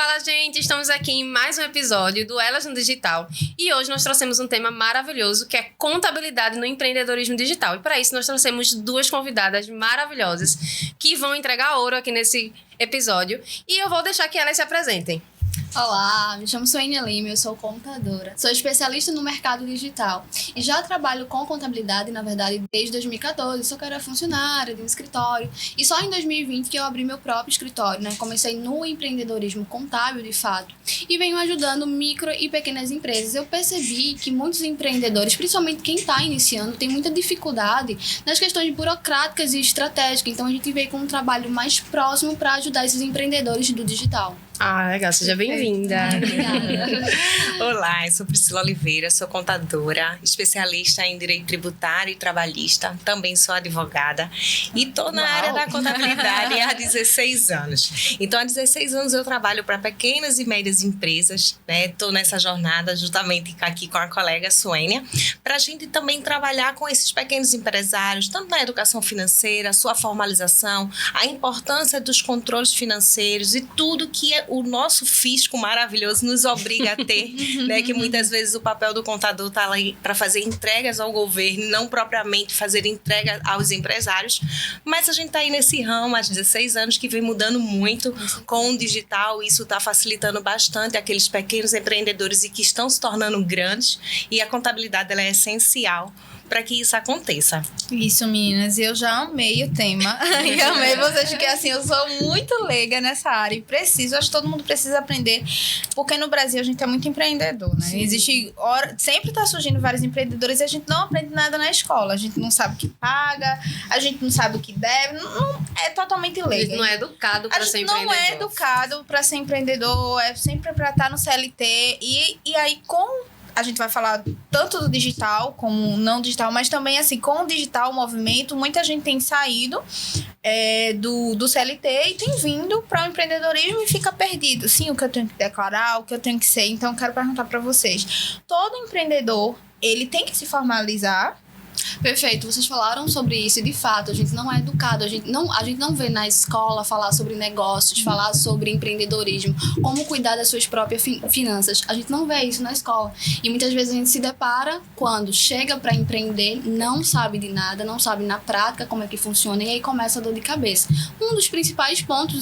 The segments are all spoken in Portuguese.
Fala, gente! Estamos aqui em mais um episódio do Elas no Digital. E hoje nós trouxemos um tema maravilhoso, que é contabilidade no empreendedorismo digital. E para isso nós trouxemos duas convidadas maravilhosas que vão entregar ouro aqui nesse episódio. E eu vou deixar que elas se apresentem. Olá, me chamo Suênia Lima, eu sou contadora. Sou especialista no mercado digital e já trabalho com contabilidade, na verdade, desde 2014. Sou que era funcionária de um escritório e só em 2020 que eu abri meu próprio escritório, né? Comecei no empreendedorismo contábil, de fato, e venho ajudando micro e pequenas empresas. Eu percebi que muitos empreendedores, principalmente quem está iniciando, tem muita dificuldade nas questões burocráticas e estratégicas. Então, a gente veio com um trabalho mais próximo para ajudar esses empreendedores do digital. Ah, legal. Seja bem-vinda. Obrigada. Olá, eu sou Priscila Oliveira, sou contadora, especialista em direito tributário e trabalhista, também sou advogada e estou na área da contabilidade há 16 anos. Então, há 16 anos eu trabalho para pequenas e médias empresas, né? Estou nessa jornada justamente aqui com a colega Suênia, para a gente também trabalhar com esses pequenos empresários, tanto na educação financeira, sua formalização, a importância dos controles financeiros e tudo que o nosso fisco maravilhoso nos obriga a ter, né? Que muitas vezes o papel do contador está lá para fazer entregas ao governo, não propriamente fazer entrega aos empresários, mas a gente está aí nesse ramo há 16 anos que vem mudando muito com o digital, e isso está facilitando bastante aqueles pequenos empreendedores e que estão se tornando grandes, e a contabilidade ela é essencial para que isso aconteça. Isso, meninas, eu já amei o tema e amei vocês, porque assim, eu sou muito leiga nessa área e preciso, acho que todo mundo precisa aprender, porque no Brasil a gente é muito empreendedor, né? Existe, sempre tá surgindo vários empreendedores e a gente não aprende nada na escola, a gente não sabe o que paga, a gente não sabe o que deve, não é totalmente leiga. A gente não é educado para ser empreendedor. Não é educado para ser empreendedor, é sempre para estar no CLT e aí a gente vai falar tanto do digital como não digital, mas também assim, com o digital, o movimento, muita gente tem saído do CLT e tem vindo para o empreendedorismo e fica perdido. Sim, o que eu tenho que declarar, o que eu tenho que ser. Então, eu quero perguntar para vocês. Todo empreendedor, ele tem que se formalizar? Perfeito, vocês falaram sobre isso e de fato a gente não é educado, a gente não vê na escola falar sobre negócios, falar sobre empreendedorismo, como cuidar das suas próprias finanças, a gente não vê isso na escola e muitas vezes a gente se depara quando chega para empreender, não sabe de nada, não sabe na prática como é que funciona e aí começa a dor de cabeça. Um dos principais pontos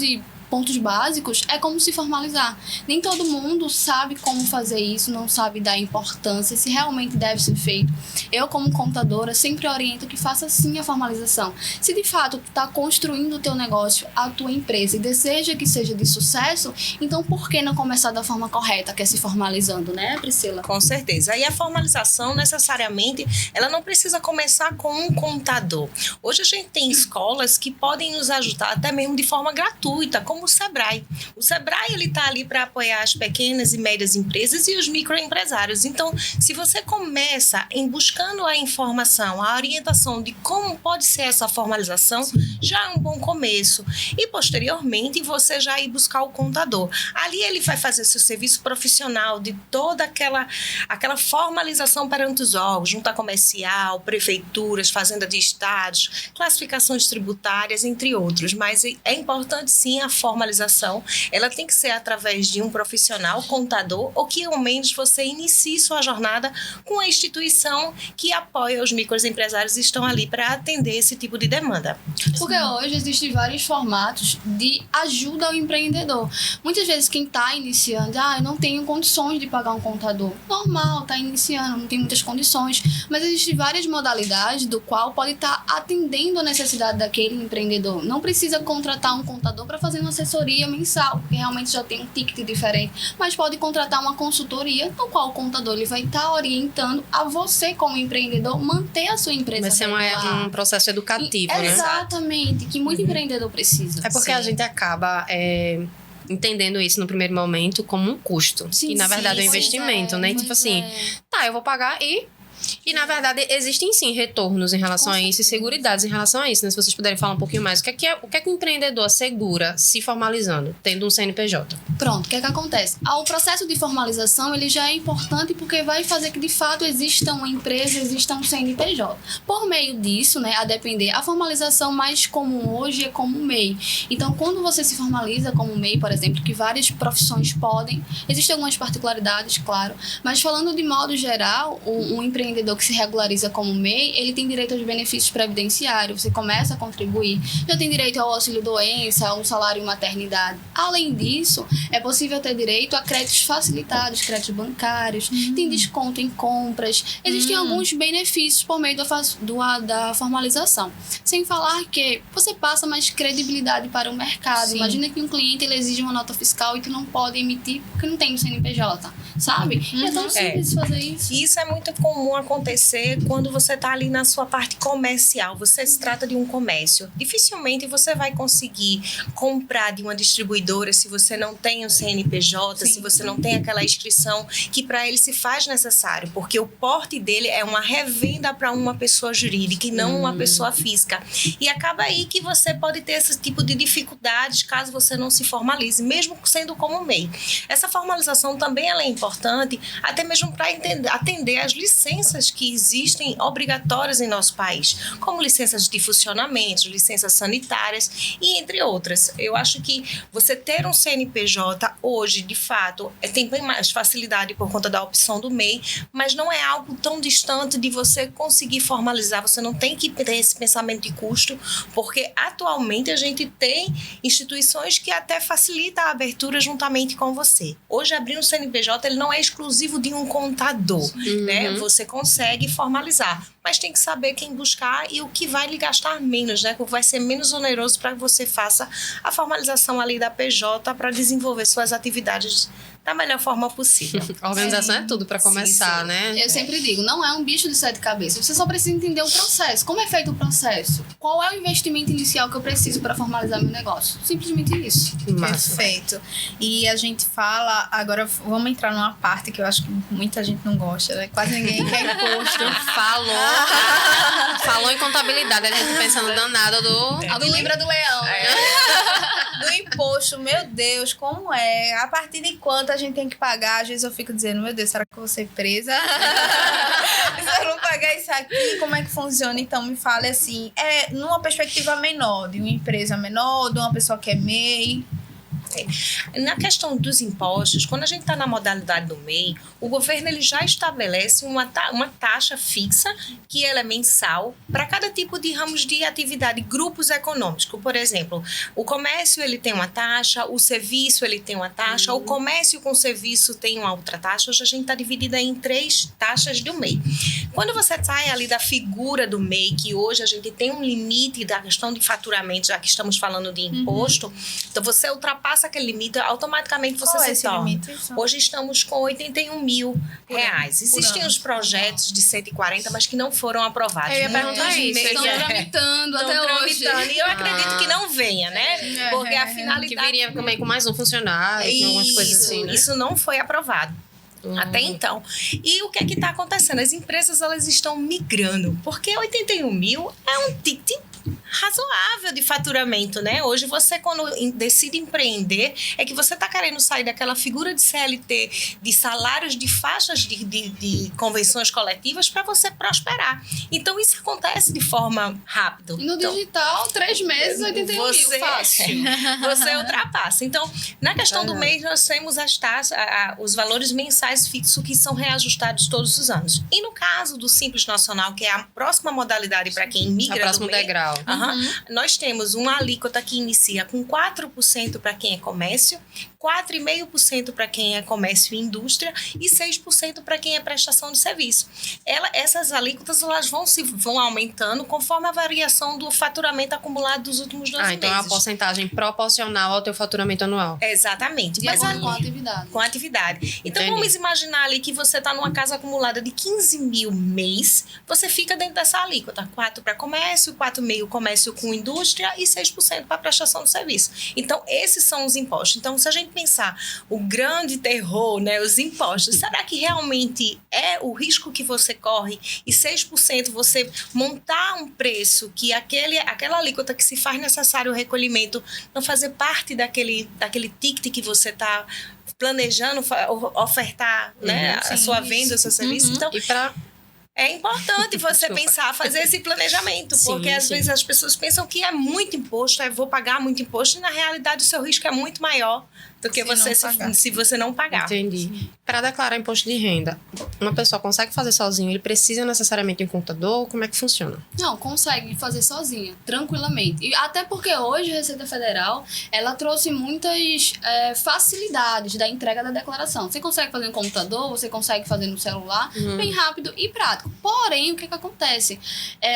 básicos é como se formalizar. Nem todo mundo sabe como fazer isso, não sabe dar importância, se realmente deve ser feito. Eu, como contadora, sempre oriento que faça sim a formalização. Se de fato tu está construindo o teu negócio, a tua empresa, e deseja que seja de sucesso, então por que não começar da forma correta, que é se formalizando, né, Priscila? Com certeza. E a formalização, necessariamente, ela não precisa começar com um contador. Hoje a gente tem escolas que podem nos ajudar até mesmo de forma gratuita, como o Sebrae. O Sebrae, ele está ali para apoiar as pequenas e médias empresas e os microempresários. Então, se você começa em buscando a informação, a orientação de como pode ser essa formalização, já é um bom começo. E, posteriormente, você já ir buscar o contador. Ali ele vai fazer seu serviço profissional de toda aquela formalização perante os órgãos, junta comercial, prefeituras, fazenda de estados, classificações tributárias, entre outros. Mas é importante, sim, a formalização. Ela tem que ser através de um profissional, contador, ou que, ao menos, você inicie sua jornada com a instituição que apoia os microempresários e estão ali para atender esse tipo de demanda. Porque hoje existem vários formatos de ajuda ao empreendedor. Muitas vezes quem está iniciando, eu não tenho condições de pagar um contador. Normal, está iniciando, não tem muitas condições. Mas existem várias modalidades do qual pode estar atendendo a necessidade daquele empreendedor. Não precisa contratar um contador para fazer uma assessoria mensal, porque realmente já tem um ticket diferente. Mas pode contratar uma consultoria, no qual o contador ele vai estar orientando a você, como empreendedor, manter a sua empresa. Vai ser um processo educativo, né? Exatamente, que muito empreendedor precisa. É porque a gente acaba entendendo isso no primeiro momento como um custo. Sim, e na verdade é um investimento, né? E tipo assim, eu vou pagar e E, na verdade, existem sim retornos em relação a isso e seguridades em relação a isso, né? Se vocês puderem falar um pouquinho mais, o que é que o empreendedor assegura se formalizando, tendo um CNPJ? Pronto, o que é que acontece? O processo de formalização, ele já é importante porque vai fazer que, de fato, exista uma empresa, exista um CNPJ. Por meio disso, né, a depender, a formalização mais comum hoje é como MEI. Então, quando você se formaliza como MEI, por exemplo, que várias profissões podem, existem algumas particularidades, claro, mas falando de modo geral, um empreendedor que se regulariza como MEI, ele tem direito aos benefícios previdenciários, você começa a contribuir, já tem direito ao auxílio-doença, ao salário maternidade. Além disso, é possível ter direito a créditos facilitados, créditos bancários, tem desconto em compras, existem alguns benefícios por meio da formalização. Sem falar que você passa mais credibilidade para o mercado. Sim. Imagina que um cliente ele exige uma nota fiscal e tu não pode emitir porque não tem o CNPJ, sabe? E é tão simples fazer isso. E isso é muito comum acontecer quando você está ali na sua parte comercial. Você se trata de um comércio. Dificilmente você vai conseguir comprar de uma distribuidora se você não tem o CNPJ, se você não tem aquela inscrição que para ele se faz necessário, porque o porte dele é uma revenda para uma pessoa jurídica e não uma pessoa física. E acaba aí que você pode ter esse tipo de dificuldades caso você não se formalize, mesmo sendo como MEI. Essa formalização também ela é importante, até mesmo para atender às licenças que existem obrigatórias em nosso país, como licenças de funcionamento, licenças sanitárias e entre outras. Eu acho que você ter um CNPJ hoje, de fato, tem bem mais facilidade por conta da opção do MEI, mas não é algo tão distante de você conseguir formalizar. Você não tem que ter esse pensamento de custo, porque atualmente a gente tem instituições que até facilitam a abertura juntamente com você. Hoje, abrir um CNPJ ele não é exclusivo de um contador, né? Você consegue formalizar, mas tem que saber quem buscar e o que vai lhe gastar menos, né? O que vai ser menos oneroso para que você faça a formalização ali da PJ para desenvolver suas atividades da melhor forma possível. A organização é tudo para começar, sim. né? Eu sempre digo, não é um bicho de 7 cabeças. Você só precisa entender o processo. Como é feito o processo? Qual é o investimento inicial que eu preciso para formalizar meu negócio? Simplesmente isso. Massa. Perfeito. E a gente fala, agora vamos entrar numa parte que eu acho que muita gente não gosta, né? Quase ninguém quer imposto. Falou em contabilidade, a gente pensando danada do... Alguém lembra do leão, né? Do imposto, meu Deus, como é? A partir de quanto a gente tem que pagar? Às vezes eu fico dizendo, meu Deus, será que eu vou ser presa? Se eu não pagar isso aqui, como é que funciona? Então me fale assim, numa perspectiva menor, de uma empresa menor, de uma pessoa que é MEI. Na questão dos impostos, quando a gente está na modalidade do MEI, o governo ele já estabelece uma taxa fixa, que ela é mensal, para cada tipo de ramos de atividade, grupos econômicos. Por exemplo, o comércio ele tem uma taxa, o serviço ele tem uma taxa, o comércio com serviço tem uma outra taxa. Hoje a gente está dividida em 3 taxas do MEI. Quando você sai ali da figura do MEI, que hoje a gente tem um limite da questão de faturamento, já que estamos falando de imposto, então você ultrapassa aquele limite, automaticamente você Qual é se esse torna. limite? Hoje estamos com 81 mil reais. Existem os projetos de 140, mas que não foram aprovados. Eu ia perguntar isso. Estão tramitando até hoje. E eu acredito que não venha, né? Porque a finalidade... Que viria também com mais um funcionário, com algumas coisas assim, né? Isso não foi aprovado. Até então. E o que é que está acontecendo? As empresas elas estão migrando, porque 81 mil é um ticket razoável de faturamento, né? Hoje você, quando decide empreender, é que você está querendo sair daquela figura de CLT, de salários, de faixas de convenções coletivas para você prosperar. Então, isso acontece de forma rápida. E no digital, 3 meses, 81 mil, fácil. Você ultrapassa. Então, na questão do mês, nós temos as taxas, os valores mensais fixos que são reajustados todos os anos. E no caso do Simples Nacional, que é a próxima modalidade para quem migra o próximo do MEI, degrau. nós temos uma alíquota que inicia com 4% para quem é comércio, 4,5% para quem é comércio e indústria e 6% para quem é prestação de serviço. Essas alíquotas elas vão aumentando conforme a variação do faturamento acumulado dos últimos 12 meses. Então é uma porcentagem proporcional ao teu faturamento anual. Exatamente. De acordo com a atividade. Com a atividade. Então, Entendi. vamos imaginar ali que você está numa casa acumulada de 15 mil mês, você fica dentro dessa alíquota. 4 para comércio, 4,5 aí o comércio com indústria e 6% para prestação de serviço. Então, esses são os impostos. Então, se a gente pensar o grande terror, né, os impostos, será que realmente é o risco que você corre e 6% você montar um preço que aquela alíquota que se faz necessário o recolhimento não fazer parte daquele ticket que você está planejando ofertar, né, a sua venda, o seu serviço? Então, é importante você pensar, fazer esse planejamento, porque às vezes as pessoas pensam que é muito imposto, vou pagar muito imposto, e na realidade o seu risco é muito maior do que se você não pagar. Entendi. Para declarar imposto de renda, uma pessoa consegue fazer sozinha? Ele precisa necessariamente de um contador? Como é que funciona? Não, consegue fazer sozinha, tranquilamente. E até porque hoje a Receita Federal, ela trouxe muitas facilidades da entrega da declaração. Você consegue fazer no computador, você consegue fazer no celular, bem rápido e prático. Porém, o que acontece?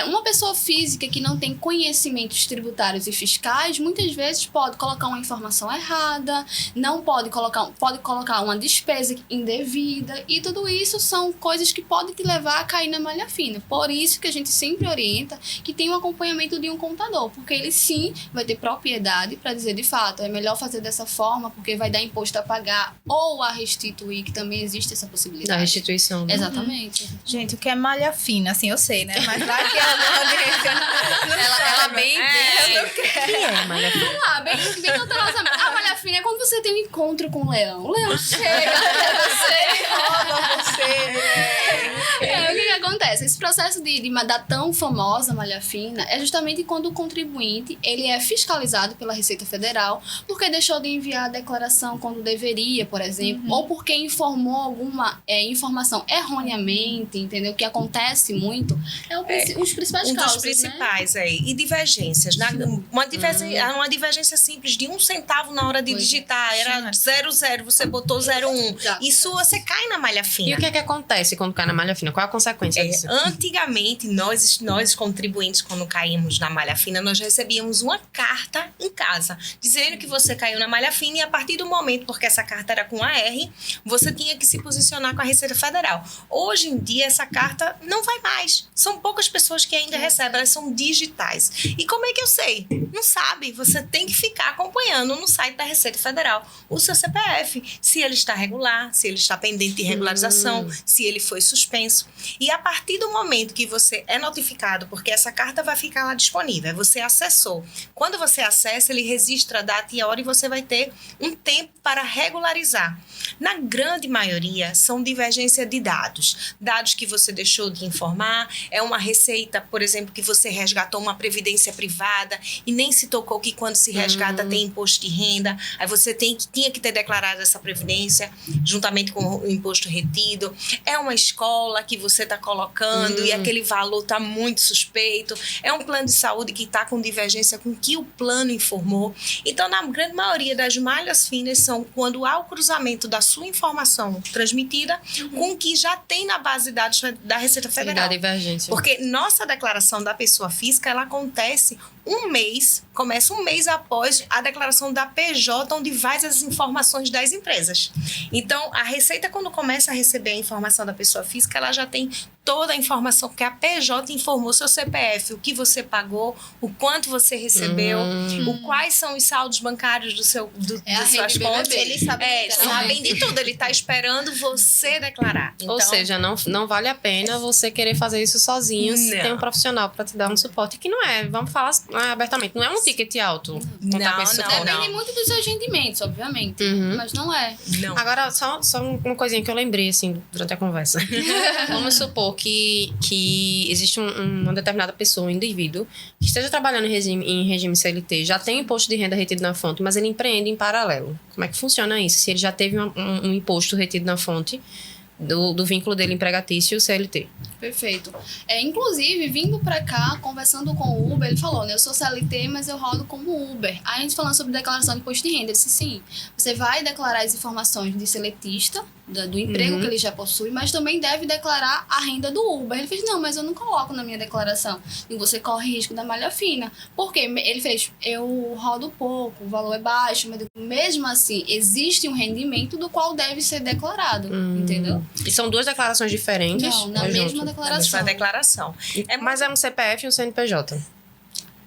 Uma pessoa física que não tem conhecimentos tributários e fiscais, muitas vezes pode colocar uma informação errada, não pode colocar uma despesa indevida, e tudo isso são coisas que podem te levar a cair na malha fina. Por isso que a gente sempre orienta que tem um acompanhamento de um contador, porque ele sim vai ter propriedade para dizer de fato, é melhor fazer dessa forma, porque vai dar imposto a pagar ou a restituir, que também existe essa possibilidade. Da restituição. Né? Exatamente. Gente, o que é malha fina, assim, eu sei, né? Mas vai que ela bem... O que é malha fina? Vamos lá, bem cautelosamente. A malha fina é quando você tem um encontro com o leão. O leão chega até você, rouba você. O que acontece? Esse processo da tão famosa malha fina é justamente quando o contribuinte ele é fiscalizado pela Receita Federal porque deixou de enviar a declaração quando deveria, por exemplo, ou porque informou alguma informação erroneamente, entendeu? O que acontece muito os principais um causas, dos principais, né? E divergências. Uma divergência simples de 1 centavo na hora de digitar, era 00, você botou 01. Isso você cai na malha fina. E o que é que acontece quando cai na malha fina? Qual é a consequência disso? Antigamente, nós contribuintes, quando caímos na malha fina, nós recebíamos uma carta em casa, dizendo que você caiu na malha fina, e a partir do momento, porque essa carta era com AR, você tinha que se posicionar com a Receita Federal. Hoje em dia, essa carta não vai mais. São poucas pessoas que ainda recebem, elas são digitais. E como é que eu sei? Não sabe. Você tem que ficar acompanhando no site da Receita Federal o seu CPF, se ele está regular, se ele está pendente de regularização, se ele foi suspenso. E a partir do momento que você é notificado, porque essa carta vai ficar lá disponível, você acessou. Quando você acessa, ele registra a data e a hora e você vai ter um tempo para regularizar. Na grande maioria, são divergência de dados. Dados que você deixou de informar, é uma receita, por exemplo, que você resgatou uma previdência privada e nem se tocou que quando se resgata tem imposto de renda, aí você tinha que ter declarado essa previdência juntamente com o imposto retido. É uma escola que você está colocando e aquele valor está muito suspeito. É um plano de saúde que está com divergência com o que o plano informou. Então, na grande maioria das malhas finas são quando há o cruzamento da sua informação transmitida com o que já tem na base de dados da Receita Federal. Da divergência. Porque nossa declaração da pessoa física, ela acontece começa um mês após a declaração da PJ, onde vai as informações das empresas. Então, a Receita, quando começa a receber a informação da pessoa física, ela já tem toda a informação, porque a PJ informou seu CPF, o que você pagou, o quanto você recebeu, quais são os saldos bancários das suas contas. Eles sabem de tudo, ele está esperando você declarar. Então, ou seja, não vale a pena você querer fazer isso sozinho se tem um profissional para te dar um suporte, que não é, vamos falar abertamente, não é um ticket alto. Depende muito dos seus rendimentos, obviamente, mas não é. Não. Agora, só uma coisinha que eu lembrei, assim, durante a conversa. Vamos supor que existe uma determinada pessoa, um indivíduo, que esteja trabalhando em regime CLT, já tem imposto de renda retido na fonte, mas ele empreende em paralelo. Como é que funciona isso? Se ele já teve um imposto retido na fonte do vínculo dele empregatício e o CLT. Perfeito. Inclusive, vindo pra cá, conversando com o Uber, ele falou, né? Eu sou CLT, mas eu rodo como Uber. Aí a gente falando sobre declaração de imposto de renda, ele disse, sim, você vai declarar as informações de seletista, do emprego que ele já possui, mas também deve declarar a renda do Uber. Ele fez, não, mas eu não coloco na minha declaração. E você corre risco da malha fina. Por quê? Ele fez, eu rodo pouco, o valor é baixo, mas mesmo assim, existe um rendimento do qual deve ser declarado, entendeu? E são duas declarações diferentes? Não, na mesma declaração. Na mesma declaração. Mas é um CPF e um CNPJ.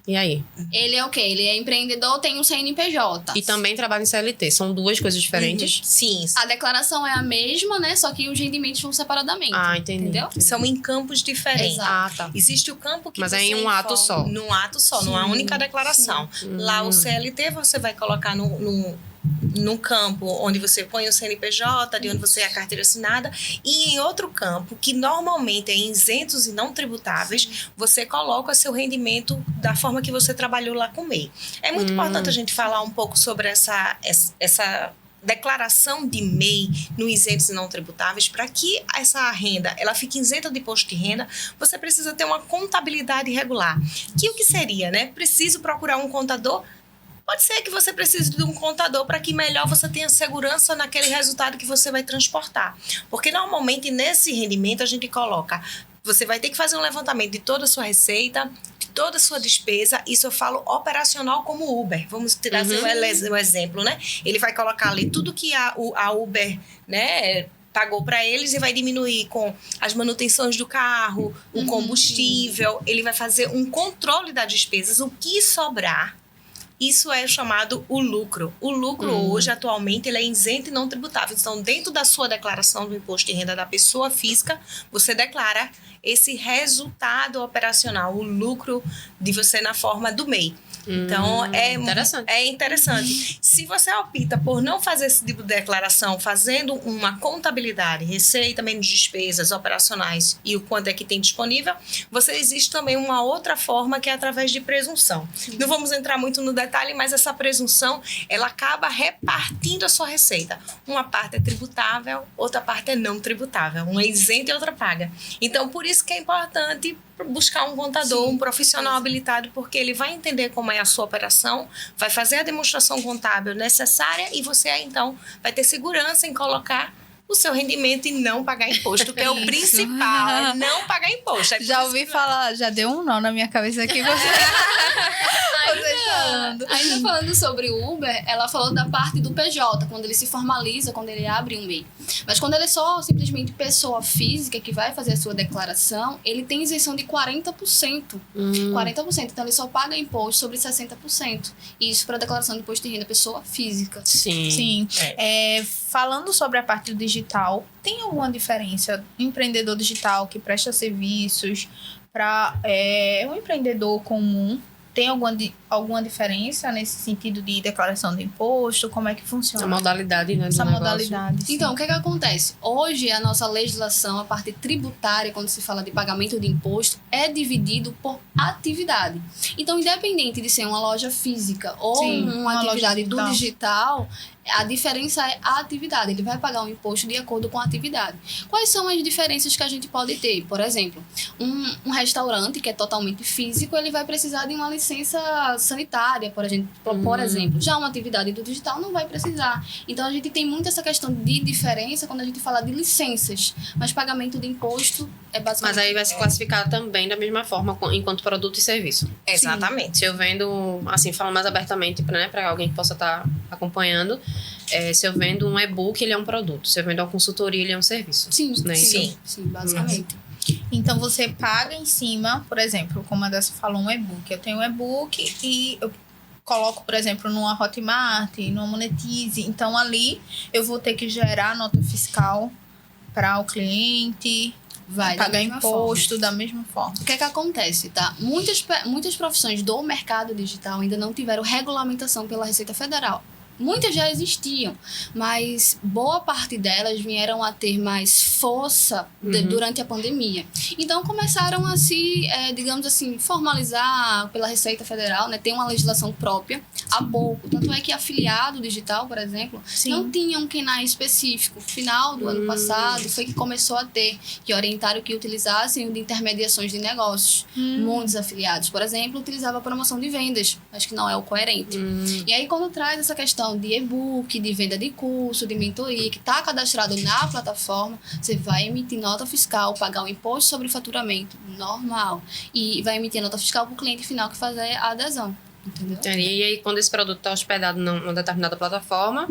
E aí? Ele é o quê? Ele é empreendedor, tem um CNPJ. E também trabalha em CLT. São duas coisas diferentes. Sim. A declaração é a mesma, né? Só que os rendimentos vão separadamente. Ah, entendi. Entendeu? São em campos diferentes. Exato. Ah, tá. Existe o campo que Mas você é em um ato informa- só. Num ato só, numa única declaração. Lá o CLT você vai colocar no campo onde você põe o CNPJ, de onde você é a carteira assinada, e em outro campo, que normalmente é em isentos e não tributáveis, você coloca seu rendimento da forma que você trabalhou lá com o MEI. É muito importante a gente falar um pouco sobre essa declaração de MEI no isentos e não tributáveis. Para que essa renda ela fique isenta de imposto de renda, você precisa ter uma contabilidade regular. Que o que seria, né? Preciso procurar um contador. Pode ser que você precise de um contador para que melhor você tenha segurança naquele resultado que você vai transportar. Porque normalmente nesse rendimento a gente coloca, você vai ter que fazer um levantamento de toda a sua receita, de toda a sua despesa. Isso eu falo operacional como Uber. Vamos tirar um exemplo, né? Ele vai colocar ali tudo que a Uber, né, pagou para eles e vai diminuir com as manutenções do carro, o combustível. Ele vai fazer um controle das despesas. O que sobrar, isso é chamado o lucro. O lucro hoje, atualmente, ele é isento e não tributável. Então, dentro da sua declaração do imposto de renda da pessoa física, você declara esse resultado operacional, o lucro de você na forma do MEI. Então, é interessante. Se você opta por não fazer esse tipo de declaração, fazendo uma contabilidade, receita menos despesas operacionais e o quanto é que tem disponível, existe também uma outra forma que é através de presunção. Não vamos entrar muito no detalhe, mas essa presunção, ela acaba repartindo a sua receita. Uma parte é tributável, outra parte é não tributável. Uma é isenta e outra paga. Então, por isso que é importante buscar um contador, um profissional habilitado, porque ele vai entender como é a sua operação, vai fazer a demonstração contábil necessária e você, então, vai ter segurança em colocar o seu rendimento e não pagar imposto, que é o principal, é não pagar imposto. É Já ouvi falar, já deu um nó na minha cabeça aqui. Ainda falando sobre o Uber, ela falou da parte do PJ, quando ele se formaliza, quando ele abre um MEI. Mas quando ele é só simplesmente pessoa física que vai fazer a sua declaração, ele tem isenção de 40%. 40%. Então ele só paga imposto sobre 60%. Isso para declaração de imposto de renda pessoa física. Sim. Falando sobre a parte do digital, tem alguma diferença? Um empreendedor digital que presta serviços para um empreendedor comum, tem alguma diferença nesse sentido de declaração de imposto? Como é que funciona? A modalidade, né? Essa modalidade. Sim. Então, o que acontece? Hoje, a nossa legislação, a parte tributária, quando se fala de pagamento de imposto, é dividido por atividade. Então, independente de ser uma loja física ou uma atividade do digital, a diferença é a atividade. Ele vai pagar um imposto de acordo com a atividade. Quais são as diferenças que a gente pode ter? Por exemplo, um restaurante que é totalmente físico, ele vai precisar de uma licença sanitária, por exemplo. Já uma atividade do digital não vai precisar. Então, a gente tem muito essa questão de diferença quando a gente fala de licenças. Mas pagamento de imposto é basicamente... Mas aí vai se classificar também da mesma forma enquanto produto e serviço. Exatamente. Se eu vendo, assim, falando mais abertamente, né, para alguém que possa estar acompanhando, se eu vendo um e-book, ele é um produto. Se eu vendo uma consultoria, ele é um serviço. Sim, né? sim, basicamente. Então, você paga em cima, por exemplo, como a Dessa falou, um e-book. Eu tenho um e-book e eu coloco, por exemplo, numa Hotmart, numa Monetize. Então, ali eu vou ter que gerar nota fiscal para o cliente, pagar imposto da mesma forma. O que é que acontece, tá? Muitas profissões do mercado digital ainda não tiveram regulamentação pela Receita Federal. Muitas já existiam, mas boa parte delas vieram a ter mais força durante a pandemia. Então, começaram a se, digamos assim, formalizar pela Receita Federal, né? Tem uma legislação própria há pouco. Tanto é que afiliado digital, por exemplo, não tinha um KENAI específico. Final do ano passado foi que começou a ter, que orientaram que utilizassem o de intermediações de negócios. Muitos afiliados, por exemplo, utilizavam a promoção de vendas. Acho que não é o coerente. E aí, quando traz essa questão de e-book, de venda de curso, de mentoria, que está cadastrado na plataforma, você vai emitir nota fiscal, pagar um imposto sobre faturamento normal e vai emitir nota fiscal para o cliente final que fazer a adesão. Entendeu? E aí, quando esse produto está hospedado numa determinada plataforma,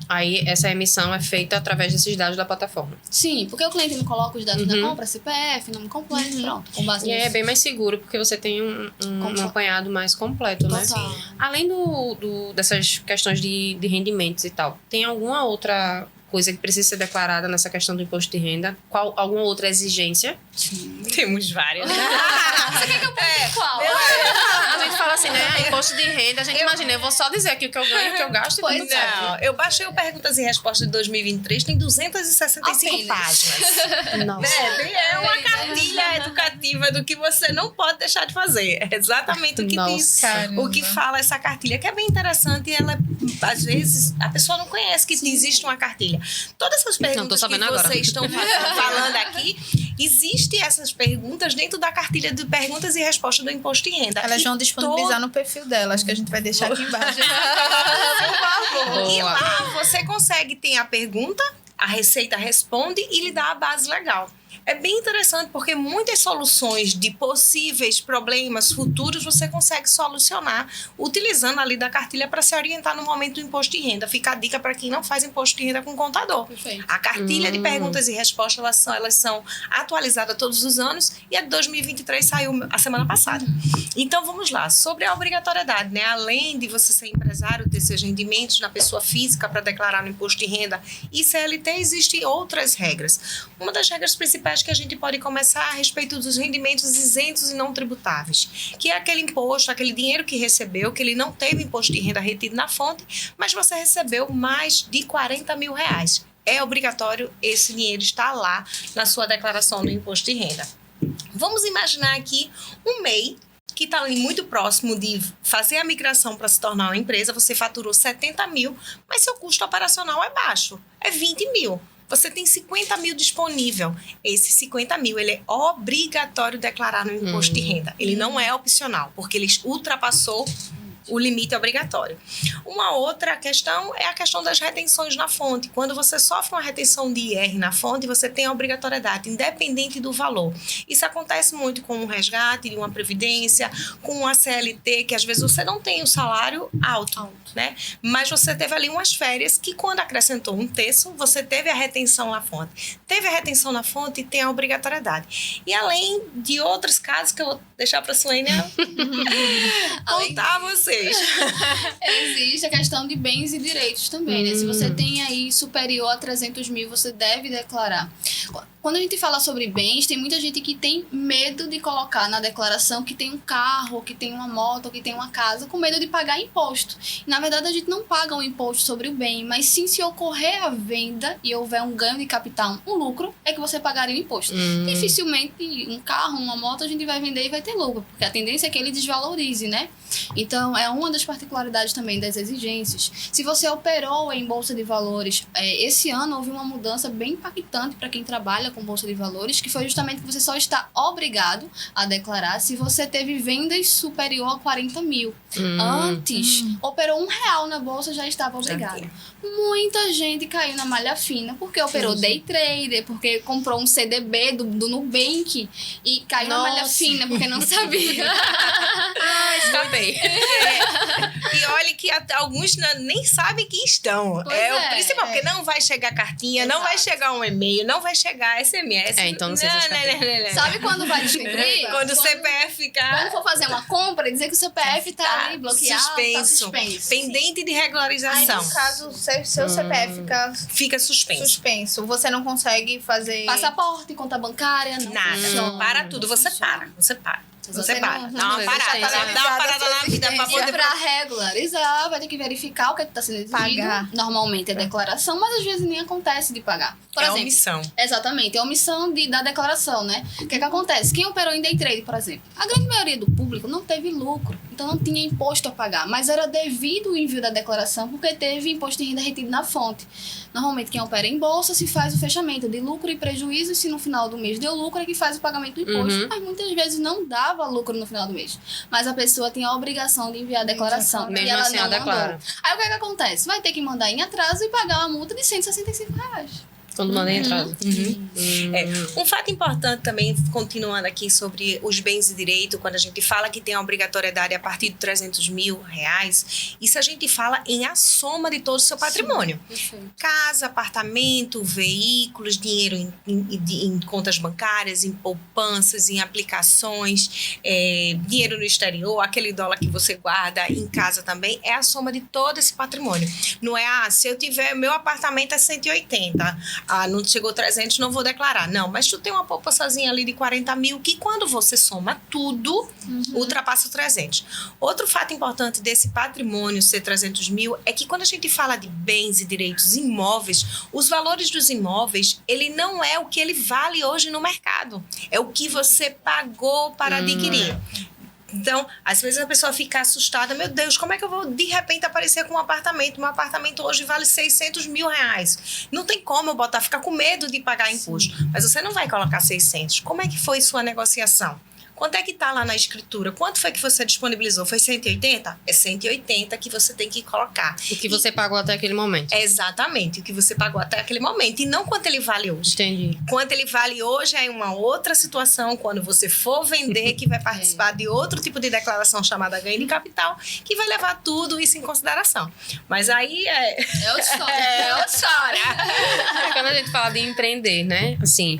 Aí essa emissão é feita através desses dados da plataforma. Sim, porque o cliente não coloca os dados da compra, CPF, nome completo, pronto. Com base E aí é nisso. bem mais seguro, porque você tem um apanhado mais completo, né? Total. Além dessas questões de rendimentos e tal, tem alguma outra coisa que precisa ser declarada nessa questão do imposto de renda? Alguma outra exigência? Temos várias. Você quer que eu ponha qual? A gente fala assim, né? Imposto de renda, a gente imagina, eu vou só dizer aqui o que eu ganho, o que eu gasto e Pois tudo certo. Não, eu baixei o Perguntas e Respostas de 2023, tem 265 Apenas. páginas. Nossa. É uma cartilha educativa do que você não pode deixar de fazer. É exatamente o que diz. Nossa. O que fala essa cartilha, que é bem interessante. Ela, às vezes, a pessoa não conhece que existe uma cartilha. Todas essas perguntas que sabendo agora. vocês estão falando aqui, existem essas perguntas dentro da cartilha de Perguntas e Respostas do Imposto de Renda. Elas E vão disponibilizar no perfil delas, que a gente vai deixar aqui embaixo. E Boa. lá você consegue ter a pergunta, a Receita responde e lhe dá a base legal. É bem interessante porque muitas soluções de possíveis problemas futuros você consegue solucionar utilizando ali da cartilha para se orientar no momento do imposto de renda. Fica a dica para quem não faz imposto de renda com contador. Perfeito. A cartilha de perguntas e respostas, elas são atualizadas todos os anos e a de 2023 saiu a semana passada. Então, vamos lá. Sobre a obrigatoriedade, né? Além de você ser empresário, ter seus rendimentos na pessoa física para declarar no imposto de renda e CLT, existem outras regras. Uma das regras principais que a gente pode começar a respeito dos rendimentos isentos e não tributáveis, que é aquele imposto, aquele dinheiro que recebeu, que ele não teve imposto de renda retido na fonte, mas você recebeu mais de 40 mil reais. É obrigatório esse dinheiro estar lá na sua declaração do imposto de renda. Vamos imaginar aqui um MEI que está ali muito próximo de fazer a migração para se tornar uma empresa, você faturou 70 mil, mas seu custo operacional é baixo, é 20 mil. Você tem 50 mil disponível. Esse 50 mil, ele é obrigatório declarar no imposto de renda. Ele não é opcional, porque ele ultrapassou o limite obrigatório. Uma outra questão é a questão das retenções na fonte. Quando você sofre uma retenção de IR na fonte, você tem a obrigatoriedade, independente do valor. Isso acontece muito com um resgate de uma previdência, com uma CLT, que às vezes você não tem o salário alto, né? Mas você teve ali umas férias que, quando acrescentou um terço, você teve a retenção na fonte. Teve a retenção na fonte e tem a obrigatoriedade. E além de outros casos que eu vou deixar para a Suênia contar a vocês. Existe a questão de bens e direitos também, né? Se você tem aí superior a 300 mil, você deve declarar. Quando a gente fala sobre bens, tem muita gente que tem medo de colocar na declaração que tem um carro, que tem uma moto, que tem uma casa, com medo de pagar imposto. E, na verdade, a gente não paga um imposto sobre o bem, mas sim se ocorrer a venda e houver um ganho de capital, um lucro, é que você pagaria o imposto. Dificilmente um carro, uma moto, a gente vai vender e vai ter lucro, porque a tendência é que ele desvalorize, né? Então, é uma das particularidades também das exigências. Se você operou em Bolsa de Valores, esse ano houve uma mudança bem impactante para quem trabalha com Bolsa de Valores, que foi justamente que você só está obrigado a declarar se você teve vendas superior a 40 mil. Antes, operou R$1 na Bolsa, já estava obrigado. Muita gente caiu na malha fina, porque operou day trader, porque comprou um CDB do Nubank e caiu na malha fina, porque não sabia. Escapei. E olha que alguns nem sabem que estão. Pois É o é, principal, porque não vai chegar cartinha, Exato. não vai chegar um e-mail, não vai chegar SMS. Então não sei se escapei. Sabe quando vai descobrir? Quando o CPF Quando ficar for fazer uma compra, dizer que o CPF tá ali bloqueado, tá suspenso. pendente de Aí, regularização, no caso, seu CPF fica suspenso. suspenso. Você não consegue fazer... Passaporte, conta bancária, não Nada, funciona. para tudo, você para. Você Você para. não- Dá uma não parada, existe. dá uma parada na vida pra E poder... pra regularizar, vai ter que verificar o que está sendo exigido. Pagar. Normalmente é declaração, mas às vezes nem acontece de pagar. Por É exemplo, omissão. exatamente, é omissão da declaração, né? O que acontece? Quem operou em day trade, por exemplo, a grande maioria do público não teve lucro, então não tinha imposto a pagar, mas era devido o envio da declaração porque teve imposto de renda retido na fonte. Normalmente quem opera em bolsa se faz o fechamento de lucro e prejuízo, e se no final do mês deu lucro é que faz o pagamento do imposto. Mas muitas vezes não dava lucro no final do mês. Mas a pessoa tinha a obrigação de enviar a declaração. Mesmo e ela assim, não ela declara. mandou. Aí o que acontece? Vai ter que mandar em atraso e pagar uma multa de R$165. Quando manda em atraso. Um fato importante também, continuando aqui sobre os bens e direito, quando a gente fala que tem a obrigatoriedade a partir de R$300 mil, isso a gente fala em a soma de todo o seu patrimônio. Perfeito. Casa, apartamento, veículos, dinheiro em contas bancárias, em poupanças, em aplicações, dinheiro no exterior, aquele dólar que você guarda em casa também, é a soma de todo esse patrimônio. Não é, se eu tiver, meu apartamento é 180, não chegou 300, não vou declarar. Não, mas tu tem uma poupançazinha ali de 40 mil, que quando você soma tudo, ultrapassa os 300. Outro fato importante desse patrimônio ser 300 mil é que quando a gente fala de bens e direitos imóveis, os valores dos imóveis, ele não é o que ele vale hoje no mercado. É o que você pagou para adquirir. Então, às vezes a pessoa fica assustada, meu Deus, como é que eu vou de repente aparecer com um apartamento? Meu apartamento hoje vale 600 mil reais. Não tem como eu ficar com medo de pagar imposto. Mas você não vai colocar 600. Como é que foi sua negociação? Quanto é que está lá na escritura? Quanto foi que você disponibilizou? Foi 180? É 180 que você tem que colocar. O que você pagou até aquele momento. Exatamente, o que você pagou até aquele momento. E não quanto ele vale hoje. Entendi. Quanto ele vale hoje é uma outra situação, quando você for vender, que vai participar de outro tipo de declaração chamada ganho de capital, que vai levar tudo isso em consideração. Mas aí É outra história. é outra história. Quando a gente fala de empreender, né? Assim,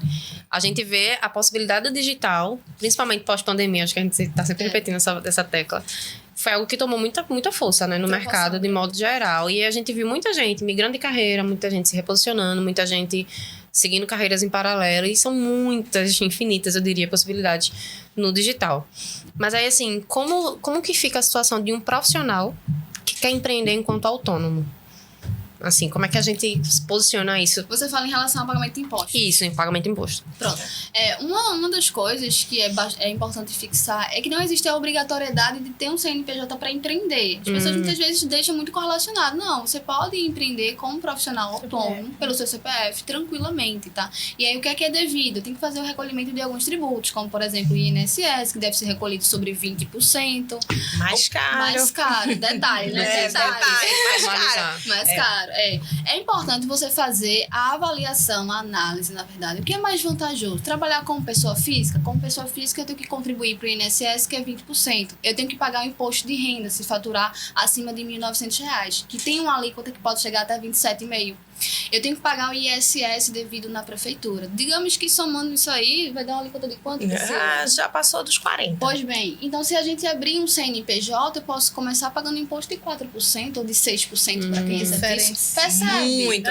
a gente vê a possibilidade do digital, principalmente pós-pandemia, acho que a gente está sempre repetindo essa tecla. Foi algo que tomou muita força, né, no mercado, de modo geral. E a gente viu muita gente migrando de carreira, muita gente se reposicionando, muita gente seguindo carreiras em paralelo. E são muitas, infinitas, eu diria, possibilidades no digital. Mas aí, assim, como que fica a situação de um profissional que quer empreender enquanto autônomo? Assim, como é que a gente posiciona isso? Você fala em relação ao pagamento de impostos. Isso, em pagamento de imposto. Pronto. Uma das coisas que é importante fixar é que não existe a obrigatoriedade de ter um CNPJ para empreender. As pessoas muitas vezes deixam muito correlacionado. Não, você pode empreender como profissional autônomo pelo seu CPF tranquilamente, tá? E aí o que é devido? Tem que fazer o recolhimento de alguns tributos, como por exemplo o INSS, que deve ser recolhido sobre 20%. Mais caro. Mais caro, detalhe, né? Mais caro. Mais caro. É importante você fazer a avaliação, a análise, na verdade. O que é mais vantajoso? Trabalhar como pessoa física? Como pessoa física, eu tenho que contribuir para o INSS, que é 20%. Eu tenho que pagar o imposto de renda se faturar acima de R$ 1.900, que tem uma alíquota que pode chegar até 27,5%. Eu tenho que pagar o ISS devido na prefeitura. Digamos que somando isso aí, vai dar uma alíquota de quanto? Já passou dos 40. Pois bem, então se a gente abrir um CNPJ, eu posso começar pagando imposto de 4% ou de 6% para quem recebe isso. Percebe? Muito.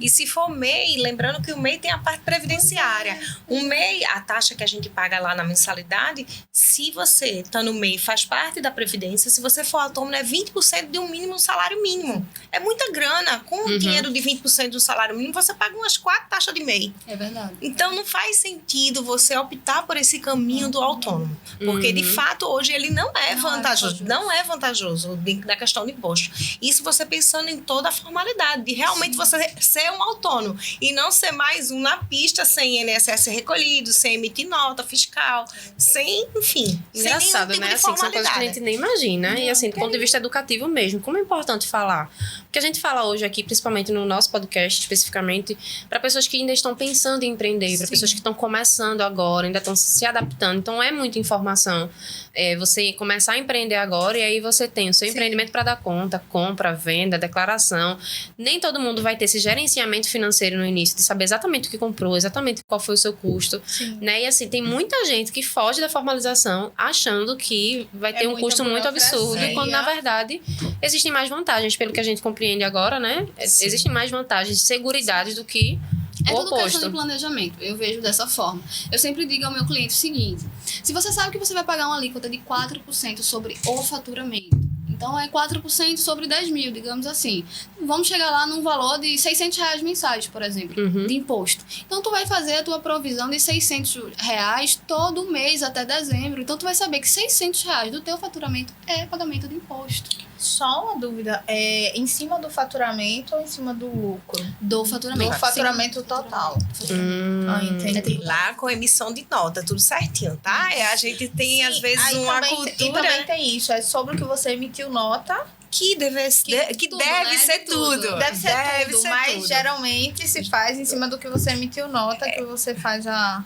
E se for MEI, lembrando que o MEI tem a parte previdenciária. O MEI, a taxa que a gente paga lá na mensalidade, se você está no MEI, faz parte da Previdência, se você for autônomo, é 20% de um mínimo salário mínimo. É muita grana. Com o dinheiro de 20% do salário mínimo, você paga umas 4 taxas de MEI. É verdade. Então, não faz sentido você optar por esse caminho do autônomo. Porque, de fato, hoje ele não é vantajoso. Não é vantajoso da questão de imposto. Isso você pensando em toda a formalidade, de realmente você ser um autônomo e não ser mais um na pista, sem INSS recolhido, sem emitir nota fiscal, sem, enfim, engraçado, sem nenhum tipo né? de Assim, são coisas que a formalidade. gente nem imagina. E assim, do ponto de vista educativo mesmo, como é importante falar. Porque a gente fala hoje aqui, principalmente no nosso podcast, especificamente, para pessoas que ainda estão pensando em empreender, para pessoas que estão começando agora, ainda estão se adaptando. Então, é muita informação. Você começar a empreender agora e aí você tem o seu empreendimento para dar conta, compra, venda, declaração. Nem todo mundo vai ter esse gerenciamento financeiro no início, de saber exatamente o que comprou, exatamente qual foi o seu custo. Né? E assim, tem muita gente que foge da formalização achando que vai ter um custo muito absurdo, quando na verdade existem mais vantagens, pelo que a gente compreende agora, né? Existem mais vantagens de seguridade do que É o tudo questão oposto. de planejamento, eu vejo dessa forma. Eu sempre digo ao meu cliente o seguinte: se você sabe que você vai pagar uma alíquota de 4% sobre o faturamento, então é 4% sobre 10 mil, digamos assim. Vamos chegar lá num valor de R$600 mensais, por exemplo, de imposto. Então tu vai fazer a tua provisão de R$600 todo mês até dezembro. Então tu vai saber que R$600 do teu faturamento é pagamento de imposto. Só uma dúvida, em cima do faturamento ou em cima do lucro? Do faturamento. Do faturamento total. Entendi. Lá com emissão de nota, tudo certinho, tá? A gente tem, às vezes, Aí uma também, cultura... E também tem isso, é sobre o que você emitiu nota que deve tudo, né? ser De tudo. tudo. Deve ser tudo, mas tudo. geralmente se faz em cima do que você emitiu nota, que você faz a...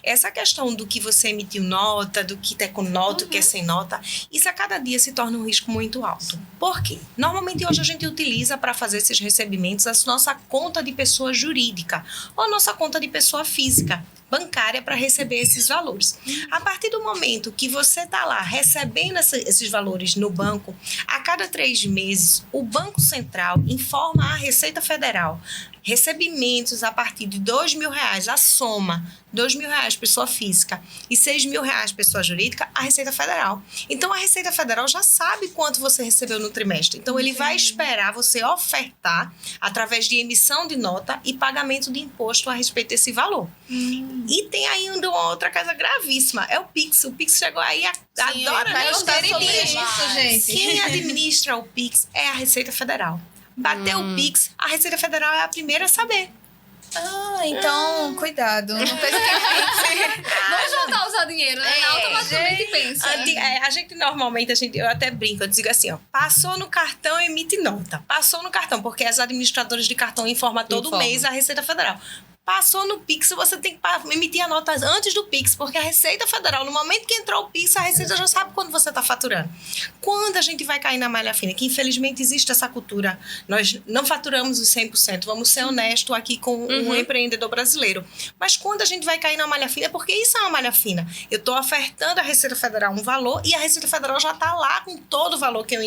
Essa questão do que você emitiu nota, do que é com nota, o que é sem nota, isso a cada dia se torna um risco muito alto. Por quê? Normalmente hoje a gente utiliza para fazer esses recebimentos a nossa conta de pessoa jurídica ou a nossa conta de pessoa física, bancária, para receber esses valores. A partir do momento que você está lá recebendo esses valores no banco, a cada 3 meses, o Banco Central informa a Receita Federal recebimentos a partir de R$2.000, a soma, R$2.000 pessoa física e R$6.000 pessoa jurídica, a Receita Federal. Então, a Receita Federal já sabe quanto você recebeu no trimestre. Então, ele vai esperar você ofertar através de emissão de nota e pagamento de imposto a respeito desse valor. E tem ainda uma outra coisa gravíssima, é o Pix. O Pix chegou aí, adora, né? Os queridinhos. Isso, gente. Quem administra o Pix é a Receita Federal. Bateu o Pix, a Receita Federal é a primeira a saber. Então, cuidado. Não pense que Vamos voltar a usar dinheiro, né? Automaticamente pensa. A gente normalmente, eu até brinco, eu digo assim, ó, passou no cartão, emite nota. Passou no cartão, porque as administradoras de cartão informam todo mês a Receita Federal. Passou no Pix, você tem que emitir a nota antes do Pix, porque a Receita Federal, no momento que entrou o Pix, a Receita já sabe quando você está faturando. Quando a gente vai cair na malha fina, que infelizmente existe essa cultura, nós não faturamos os 100%, vamos ser honestos aqui com o empreendedor brasileiro. Mas quando a gente vai cair na malha fina, é porque isso é uma malha fina. Eu estou ofertando à Receita Federal um valor e a Receita Federal já está lá com todo o valor que eu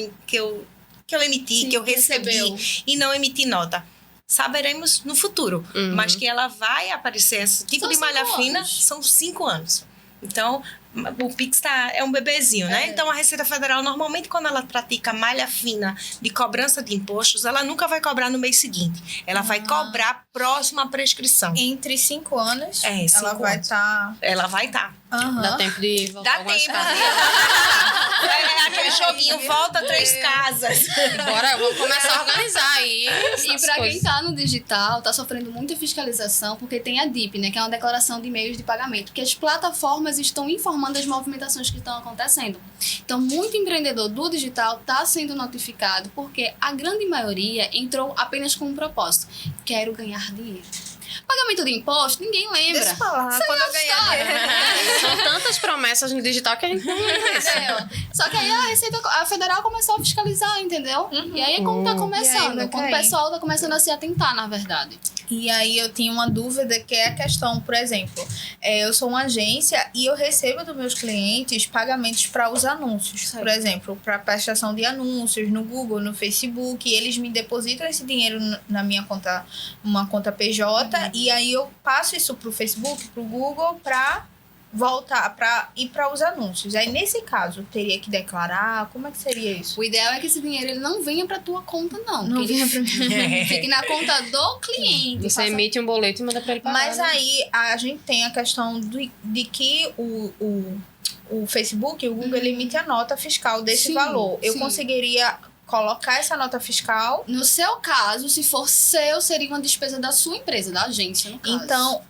emiti, que eu recebi e não emiti nota. Saberemos no futuro, mas que ela vai aparecer, esse tipo de malha fina, são 5 anos. Então, o Pix é um bebezinho, né? Então, a Receita Federal, normalmente, quando ela pratica malha fina de cobrança de impostos, ela nunca vai cobrar no mês seguinte. Ela vai cobrar próximo à prescrição. entre 5 anos, 5 ela vai anos. estar... Ela vai estar. Dá tempo de voltar Dá algumas tempo. casas. É aquele joguinho, volta 3 casas. Bora, vamos começar a organizar aí. E para quem tá no digital, tá sofrendo muita fiscalização, porque tem a DIP, né, que é uma declaração de meios de pagamento, que as plataformas estão informando as movimentações que estão acontecendo. Então, muito empreendedor do digital tá sendo notificado, porque a grande maioria entrou apenas com um propósito: quero ganhar dinheiro. Pagamento de imposto, ninguém lembra. Deixa eu falar, quando eu ganhar dinheiro. São tantas promessas no digital que a gente não Entendeu? Só que aí a Federal começou a fiscalizar, entendeu? E aí é como tá E aí começando, vai quando o cair. pessoal tá começando a se atentar, na verdade. E aí eu tinha uma dúvida, que é a questão, por exemplo, eu sou uma agência e eu recebo dos meus clientes pagamentos para os anúncios. Certo. Por exemplo, para prestação de anúncios no Google, no Facebook, e eles me depositam esse dinheiro na minha conta, uma conta PJ, e aí eu passo isso pro Facebook, pro Google, para voltar, para ir para os anúncios. Aí, nesse caso, teria que declarar? Como é que seria isso? O ideal é que esse dinheiro ele não venha pra tua conta, não. Não que ele venha pra fique na conta do cliente. Você faça- emite um boleto e manda pra ele pagar. Mas né? aí a gente tem a questão de que o Facebook, o Google, ele emite a nota fiscal desse Sim, valor. Eu sim. conseguiria colocar essa nota fiscal. No seu caso, se for seu, seria uma despesa da sua empresa, da agência, no caso.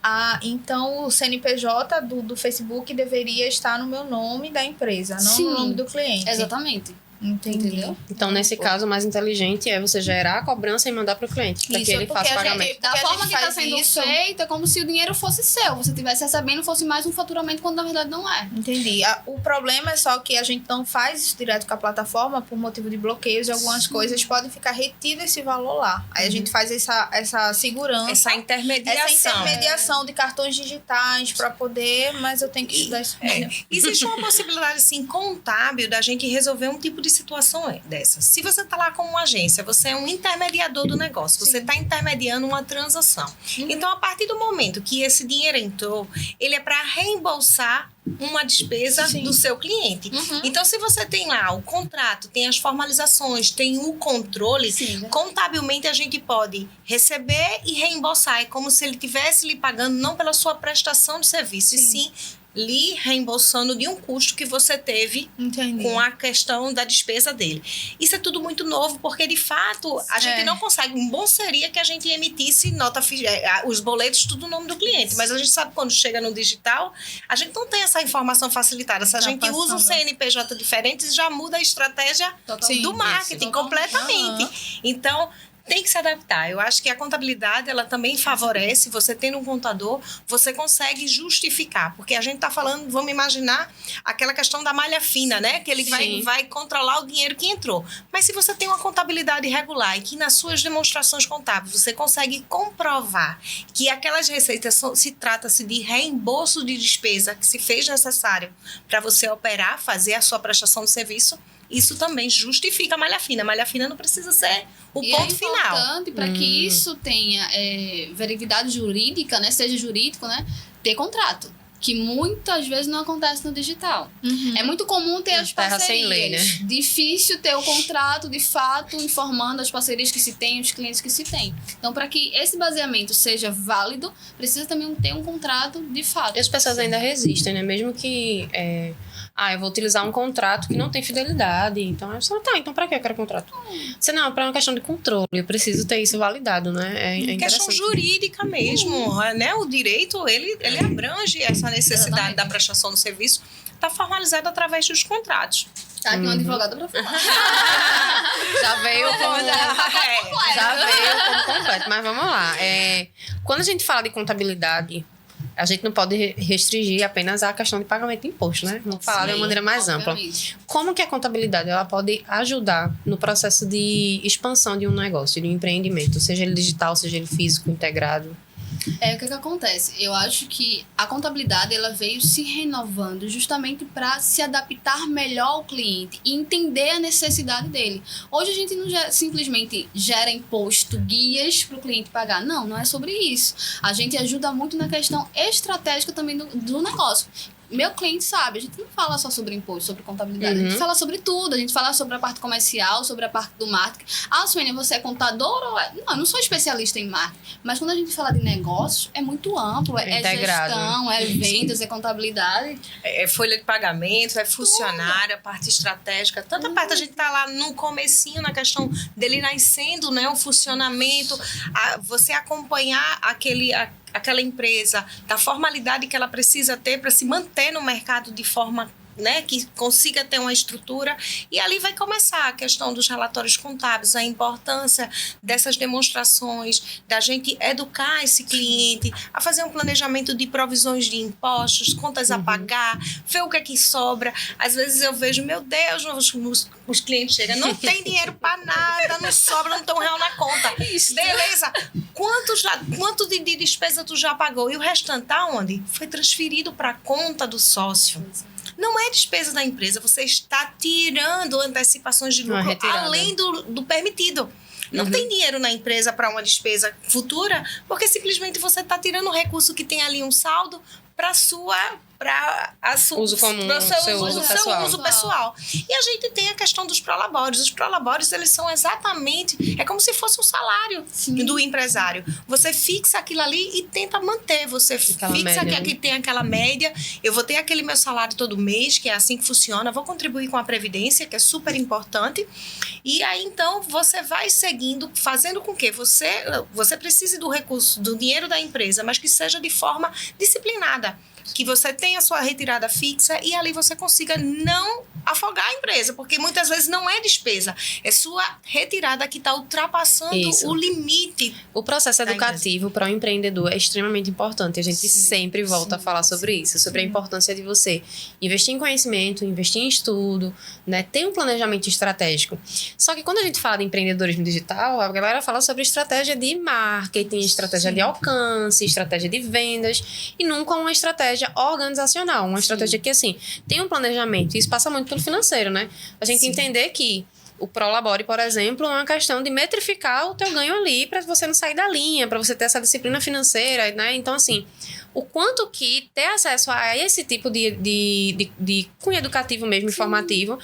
Então o CNPJ do Facebook deveria estar no meu nome da empresa, não Sim. no nome do cliente. Exatamente. Entendi. Entendeu? Então, nesse caso, o mais inteligente é você gerar a cobrança e mandar pro cliente, para que Isso, ele porque faça o a gente- pagamento. Da Porque a forma gente que está faz sendo isso- feita, é como se o dinheiro fosse seu. Você estivesse recebendo, fosse mais um faturamento, quando na verdade não é. Entendi. O problema é só que a gente não faz isso direto com a plataforma por motivo de bloqueios e algumas coisas podem ficar retido esse valor lá. Aí a gente faz essa segurança, Essa intermediação. de cartões digitais para poder, mas eu tenho que estudar isso. Existe uma possibilidade, assim, contábil da gente resolver um tipo de situação dessa. Se você está lá como uma agência, você é um intermediador do negócio, você está intermediando uma transação. Então, a partir do momento que esse dinheiro entrou, ele é para reembolsar uma despesa do seu cliente. Então, se você tem lá o contrato, tem as formalizações, tem o controle, Sim. contabilmente a gente pode receber e reembolsar. É como se ele estivesse lhe pagando não pela sua prestação de serviço, e sim lhe reembolsando de um custo que você teve Entendi. com a questão da despesa dele. Isso é tudo muito novo, porque de fato a gente não consegue. Um bom seria que a gente emitisse os boletos, tudo no nome do cliente, mas a gente sabe que quando chega no digital, a gente não tem essa informação facilitada. Se a gente usa um CNPJ diferente, já muda a estratégia do marketing completamente. Então, tem que se adaptar. Eu acho que a contabilidade, ela também favorece. Você tendo um contador, você consegue justificar. Porque a gente está falando, vamos imaginar, aquela questão da malha fina, né? Que ele vai controlar o dinheiro que entrou. Mas se você tem uma contabilidade regular e que nas suas demonstrações contábeis você consegue comprovar que aquelas receitas se trata-se de reembolso de despesa que se fez necessário para você operar, fazer a sua prestação de serviço, isso também justifica a malha fina. A malha fina não precisa ser o ponto final. É importante para que isso tenha veracidade jurídica, né, seja jurídico, né, ter contrato. Que muitas vezes não acontece no digital. É muito comum ter as parcerias. Sem lei, né? Difícil ter o contrato, de fato, informando as parcerias que se tem, os clientes que se tem. Então, para que esse baseamento seja válido, precisa também ter um contrato de fato. E as pessoas ainda resistem, né? Mesmo que... eu vou utilizar um contrato que não tem fidelidade. Então, a pessoa, então pra que eu quero contrato? Você não, para uma questão de controle. Eu preciso ter isso validado, né? É questão jurídica mesmo, né? O direito, ele abrange essa necessidade da prestação do serviço. Está formalizado através dos contratos. Tá aqui um advogado para falar. Já veio como completo. Mas vamos lá. Quando a gente fala de contabilidade, a gente não pode restringir apenas a questão de pagamento de imposto, né? Vamos falar de uma maneira mais ampla. Como que a contabilidade ela pode ajudar no processo de expansão de um negócio, de um empreendimento, seja ele digital, seja ele físico, integrado? O que acontece? Eu acho que a contabilidade ela veio se renovando justamente para se adaptar melhor ao cliente e entender a necessidade dele. Hoje a gente não simplesmente gera imposto, guias para o cliente pagar. Não é sobre isso. A gente ajuda muito na questão estratégica também do negócio. Meu cliente sabe, a gente não fala só sobre imposto, sobre contabilidade, a gente fala sobre tudo, a gente fala sobre a parte comercial, sobre a parte do marketing. Suênia, você é contadora ou Não, eu não sou especialista em marketing, mas quando a gente fala de negócios, é muito amplo, é gestão, é vendas, é contabilidade. É folha de pagamento, é funcionário, a parte estratégica, tanta parte a gente tá lá no comecinho, na questão dele nascendo, né, o funcionamento, você acompanhar aquela empresa, da formalidade que ela precisa ter para se manter no mercado de forma, né, que consiga ter uma estrutura, e ali vai começar a questão dos relatórios contábeis, a importância dessas demonstrações, da gente educar esse cliente a fazer um planejamento de provisões de impostos, contas a pagar, ver o que é que sobra. Às vezes eu vejo, meu Deus, os clientes chegam, não tem dinheiro para nada, não sobra, não tem R$1 na conta. Isso. Beleza, quanto de despesa tu já pagou? E o restante tá onde? Foi transferido para a conta do sócio. Não é despesa da empresa, você está tirando antecipações de lucro além do permitido. Não tem dinheiro na empresa para uma despesa futura, porque simplesmente você está tirando o recurso que tem ali um saldo para uso comum, seu uso pessoal. E a gente tem a questão dos prolabores. Os prolabores, eles são exatamente... É como se fosse um salário do empresário. Você fixa aquilo ali e tenta manter. Você fixa que aqui tem aquela média. Eu vou ter aquele meu salário todo mês, que é assim que funciona. Vou contribuir com a Previdência, que é super importante. E aí, então, você vai seguindo, fazendo com que você precise do recurso, do dinheiro da empresa, mas que seja de forma disciplinada. Que você tenha a sua retirada fixa e ali você consiga não afogar a empresa, porque muitas vezes não é despesa, é sua retirada que está ultrapassando o limite. O processo educativo para o empreendedor é extremamente importante. A gente sempre volta a falar sobre isso, sobre a importância de você investir em conhecimento, investir em estudo, né? Ter um planejamento estratégico. Só que quando a gente fala de empreendedorismo digital, a galera fala sobre estratégia de marketing, estratégia de alcance, estratégia de vendas e nunca uma estratégia organizacional, uma estratégia que, assim, tem um planejamento. E isso passa muito pelo financeiro, né? A gente entender que o Prolabore, por exemplo, é uma questão de metrificar o teu ganho ali para você não sair da linha, para você ter essa disciplina financeira, né? Então, assim, o quanto que ter acesso a esse tipo de cunho educativo mesmo, informativo,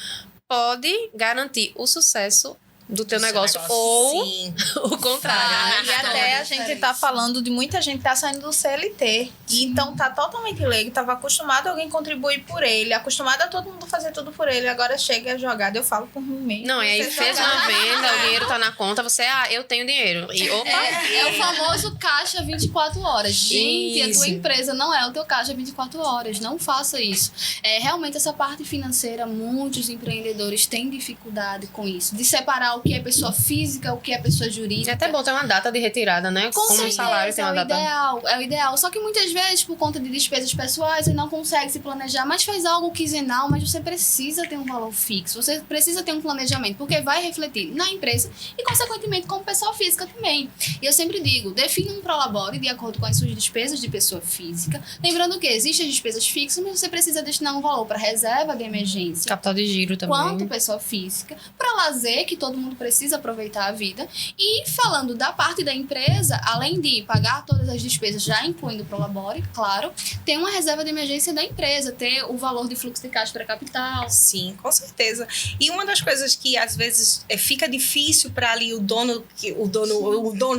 pode garantir o sucesso do teu Do seu negócio, negócio. ou Sim. o contrário, né? E até a gente tá falando de muita gente que tá saindo do CLT. E então tá totalmente leigo, tava acostumado a alguém contribuir por ele, acostumado a todo mundo fazer tudo por ele. Agora chega a jogada, eu falo por mim mesmo. Não, e aí Você fez joga. uma venda, o dinheiro tá na conta, você, eu tenho dinheiro. E opa, É o famoso caixa 24 horas. Gente, a Isso. tua empresa não é o teu caixa 24 horas. Não faça isso. Realmente, essa parte financeira, muitos empreendedores têm dificuldade com isso. De separar o que é pessoa física, o que é pessoa jurídica. é até bom ter uma data de retirada, né? Com Como um certeza, salário tem uma data. é o ideal. Só que muitas vezes, por conta de despesas pessoais, você não consegue se planejar, mas faz algo quinzenal, mas você precisa ter um valor fixo, você precisa ter um planejamento, porque vai refletir na empresa e, consequentemente, como pessoa física também. E eu sempre digo, defina um prolabore de acordo com as suas despesas de pessoa física. Lembrando que existem as despesas fixas, mas você precisa destinar um valor para reserva de emergência, Capital de giro também. quanto pessoa física, para lazer, que todo mundo precisa aproveitar a vida. E falando da parte da empresa, além de pagar todas as despesas, já incluindo o Prolabore, claro, tem uma reserva de emergência da empresa, ter o valor de fluxo de caixa para capital. Sim, com certeza. E uma das coisas que às vezes fica difícil para ali o dono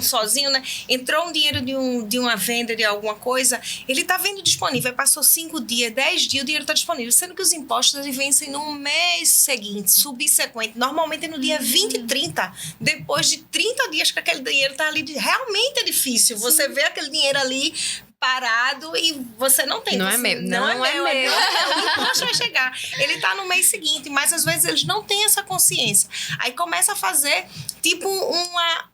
sozinho, né? Entrou um dinheiro de uma venda de alguma coisa, ele tá vendo disponível, passou 5 dias, 10 dias, o dinheiro tá disponível, sendo que os impostos eles vencem no mês seguinte, subsequente, normalmente no dia 20 e 30, depois de 30 dias que aquele dinheiro tá ali, realmente é difícil. Você vê aquele dinheiro ali parado e você não tem. Não é meu. Não é meu. O imposto vai chegar. Ele tá no mês seguinte, mas às vezes eles não têm essa consciência. Aí começa a fazer tipo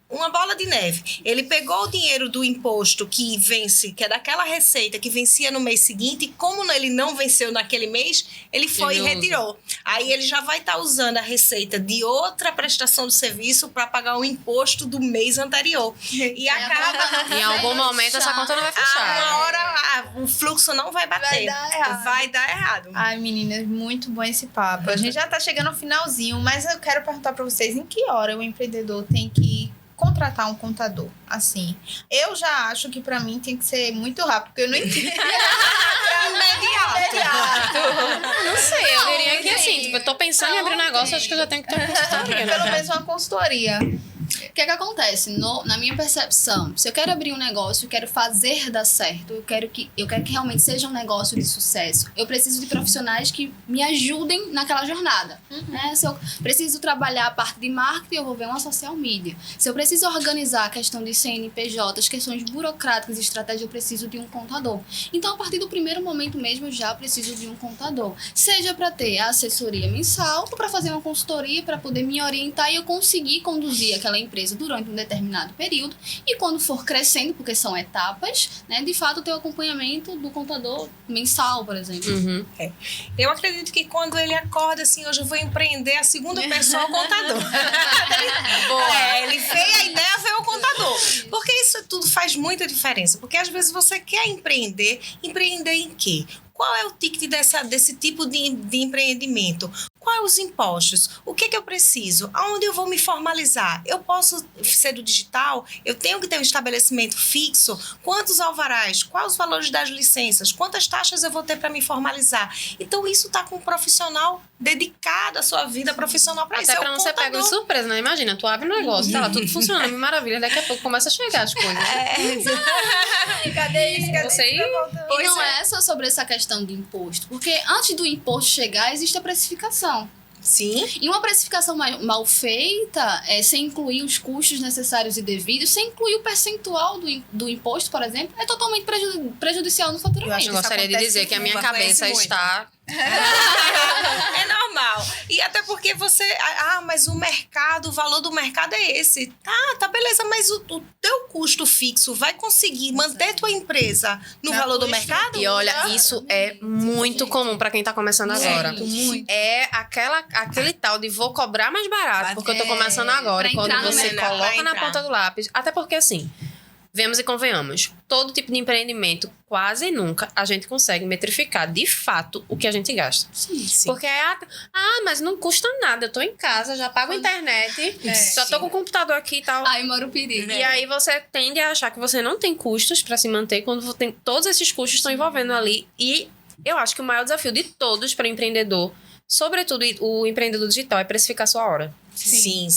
uma bola de neve. Ele pegou o dinheiro do imposto que vence, que é daquela receita que vencia no mês seguinte, e como ele não venceu naquele mês, ele foi e retirou. Aí ele já vai estar usando a receita de outra prestação de serviço para pagar o imposto do mês anterior. E acaba... Em algum momento essa conta não vai fechar. Uma hora o fluxo não vai bater. Vai dar errado. Vai dar errado. Ai, meninas, muito bom esse papo. A gente já tá chegando ao finalzinho, mas eu quero perguntar pra vocês em que hora o empreendedor tem que contratar um contador, assim. Eu já acho que pra mim tem que ser muito rápido, porque eu não entendo. Imediato. Não sei, eu diria que assim, tipo, eu tô pensando em abrir um negócio, acho que eu já tenho que ter uma consultoria, Pelo né? menos uma consultoria. O que acontece? Na minha percepção, se eu quero abrir um negócio, eu quero fazer dar certo, eu quero que realmente seja um negócio de sucesso, eu preciso de profissionais que me ajudem naquela jornada. Né? Se eu preciso trabalhar a parte de marketing, eu vou ver uma social media. Se eu preciso organizar a questão de CNPJ, as questões burocráticas e estratégia, eu preciso de um contador. Então, a partir do primeiro momento mesmo, eu já preciso de um contador. Seja para ter a assessoria mensal ou para fazer uma consultoria, para poder me orientar e eu conseguir conduzir aquela empresa durante um determinado período, e quando for crescendo, porque são etapas, né, de fato ter o acompanhamento do contador mensal, por exemplo. Uhum. Eu acredito que quando ele acorda assim, hoje eu vou empreender, a segunda pessoa é o contador. Ele veio a ideia, veio o contador. Porque isso tudo faz muita diferença. Porque às vezes você quer empreender em quê? Qual é o ticket desse tipo de empreendimento? Quais os impostos? O que eu preciso? Aonde eu vou me formalizar? Eu posso ser do digital? Eu tenho que ter um estabelecimento fixo? Quantos alvarás? Quais os valores das licenças? Quantas taxas eu vou ter para me formalizar? Então, isso está com um profissional dedicado à sua vida profissional para isso. Até pra não ser pego de surpresa, né? Imagina, tu abre um negócio, tá lá tudo funcionando, que maravilha, daqui a pouco começa a chegar as coisas. Cadê isso? Cadê Você isso? Tá voltando. E não é só sobre essa questão de imposto, porque antes do imposto chegar, existe a precificação. Sim. E uma precificação mal feita, sem incluir os custos necessários e devidos, sem incluir o percentual do imposto, por exemplo, é totalmente prejudicial no faturamento. Eu gostaria de dizer que a minha cabeça está... É normal. E até porque você... mas o mercado, o valor do mercado é esse. Tá beleza, mas o teu custo fixo vai conseguir manter tua empresa no valor do mercado? E olha, isso é muito comum pra quem tá começando agora. Muito. É aquele tal de vou cobrar mais barato, porque eu tô começando agora. Pra Quando entrar no você mercado, coloca pra na entrar. ponta do lápis. Até porque assim, vemos e convenhamos, todo tipo de empreendimento, quase nunca a gente consegue metrificar de fato o que a gente gasta. Sim. Porque mas não custa nada, eu tô em casa, já pago a internet, já tô com o computador aqui e tal. Aí mora o perigo. E aí você tende a achar que você não tem custos pra se manter quando todos esses custos estão envolvendo ali. E eu acho que o maior desafio de todos para empreendedor, sobretudo o empreendedor digital, é precificar sua hora. Sim.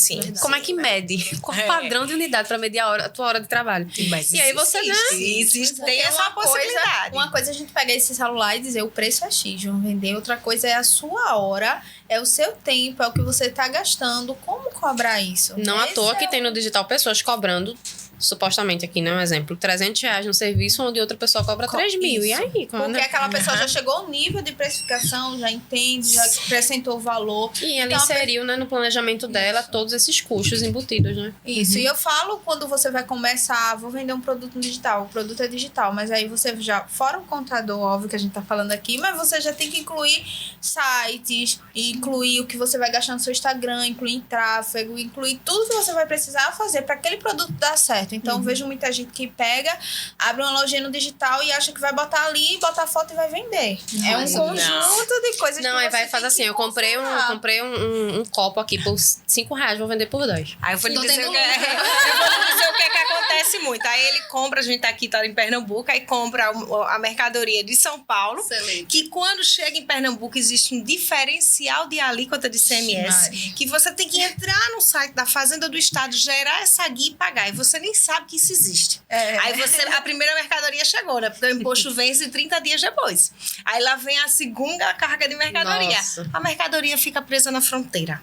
Como é que mede? Qual o padrão de unidade para medir a tua hora de trabalho? Mas E aí você, né? Existe, Porque tem essa possibilidade. Uma coisa é a gente pegar esse celular e dizer o preço é X, vamos vender. Outra coisa é a sua hora, é o seu tempo, é o que você está gastando. Como cobrar isso? Não à Esse toa é que tem no digital pessoas cobrando, supostamente aqui, né? Um exemplo, R$300 no serviço, onde outra pessoa cobra 3 mil. E aí? Porque aquela pessoa já chegou ao nível de precificação, já entende, já acrescentou o valor. E ela Então, inseriu, né, no planejamento dela todos esses custos embutidos, né? Isso, e eu falo quando você vai começar, vou vender um produto no digital, o produto é digital, mas aí você já, fora o contador, óbvio que a gente tá falando aqui, mas você já tem que incluir sites, incluir o que você vai gastar no seu Instagram, incluir tráfego, incluir tudo que você vai precisar fazer para aquele produto dar certo. Então, vejo muita gente que pega, abre uma lojinha no digital e acha que vai botar ali, botar foto e vai vender. É um conjunto de coisas Não, que aí você vai tem fazer assim, que eu comprei um copo aqui por R$5, vou vender por 10. Aí eu vou lhe Tô dizer tendo o que que acontece muito. Aí ele compra, a gente tá em Pernambuco, aí compra a mercadoria de São Paulo, Excelente. que quando chega em Pernambuco existe um diferencial de alíquota de ICMS, que você tem que entrar no site da Fazenda do Estado, gerar essa guia e pagar. E você nem sabe que isso existe. Aí a primeira mercadoria chegou, né? Porque o imposto vence 30 dias depois. Aí lá vem a segunda carga de mercadoria. Nossa. A mercadoria fica presa na fronteira.